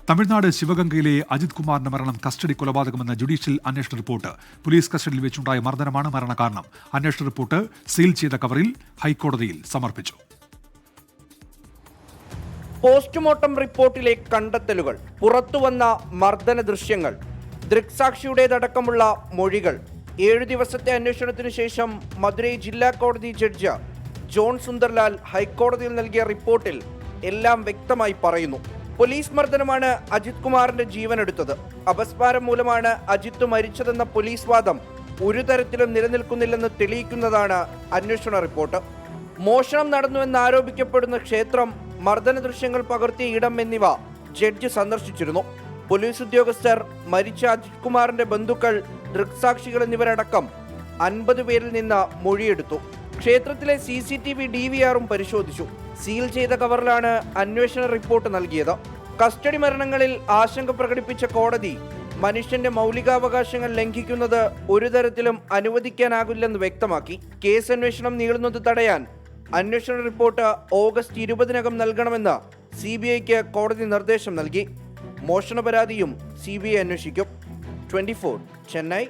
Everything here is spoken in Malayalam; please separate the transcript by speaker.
Speaker 1: തമിഴ്നാട് ശിവഗംഗയിലെ അജിത് കുമാറിന്റെ മരണം കസ്റ്റഡി കൊലപാതകമെന്ന ജുഡീഷ്യൽ അന്വേഷണ റിപ്പോർട്ട്. പോലീസ് കസ്റ്റഡിയിൽ വെച്ചുണ്ടായ മർദ്ദനമാണ് മരണകാരണം. അന്വേഷണ റിപ്പോർട്ട് സീൽ ചെയ്ത കവറിൽ ഹൈക്കോടതിയിൽ സമർപ്പിച്ചു.
Speaker 2: പോസ്റ്റ്മോർട്ടം റിപ്പോർട്ടിലെ കണ്ടെത്തലുകൾ, പുറത്തുവന്ന മർദ്ദന ദൃശ്യങ്ങൾ, ദൃക്സാക്ഷിയുടേതടക്കമുള്ള മൊഴികൾ. 7 ദിവസത്തെ അന്വേഷണത്തിനു ശേഷം മധുരൈ ജില്ലാ കോടതി ജഡ്ജ് ജോൺ സുന്ദർലാൽ ഹൈക്കോടതിയിൽ നൽകിയ റിപ്പോർട്ടിൽ എല്ലാം വ്യക്തമായി പറയുന്നു. പോലീസ് മർദ്ദനമാണ് അജിത് കുമാറിന്റെ ജീവനെടുത്തത്. അപസ്മാരം മൂലമാണ് അജിത്ത് മരിച്ചതെന്ന പോലീസ് വാദം ഒരു തരത്തിലും നിലനിൽക്കുന്നില്ലെന്ന് തെളിയിക്കുന്നതാണ് അന്വേഷണ റിപ്പോർട്ട്. മോഷണം നടന്നുവെന്നാരോപിക്കപ്പെടുന്ന ക്ഷേത്രം, മർദ്ദന ദൃശ്യങ്ങൾ പകർത്തിയ ഇടം എന്നിവ ജഡ്ജ് സന്ദർശിച്ചിരുന്നു. പോലീസ് ഉദ്യോഗസ്ഥർ, മരിച്ച അജിത് കുമാറിന്റെ ബന്ധുക്കൾ, ദൃക്സാക്ഷികൾ എന്നിവരടക്കം 50 പേരിൽ നിന്ന് മൊഴിയെടുത്തു. ക്ഷേത്രത്തിലെ CCTV DVRും പരിശോധിച്ചു. സീൽ ചെയ്ത കവറിലാണ് അന്വേഷണ റിപ്പോർട്ട് നൽകിയത്. കസ്റ്റഡി മരണങ്ങളിൽ ആശങ്ക പ്രകടിപ്പിച്ച കോടതി മനുഷ്യന്റെ മൗലികാവകാശങ്ങൾ ലംഘിക്കുന്നത് ഒരു തരത്തിലും അനുവദിക്കാനാകില്ലെന്ന് വ്യക്തമാക്കി. കേസ് അന്വേഷണം നീളുന്നത് തടയാൻ അന്വേഷണ റിപ്പോർട്ട് ഓഗസ്റ്റ് 20-നകം നൽകണമെന്ന് CBIക്ക് കോടതി നിർദ്ദേശം നൽകി. മോഷണ പരാതിയും CBI അന്വേഷിക്കും. 24 ചെന്നൈ.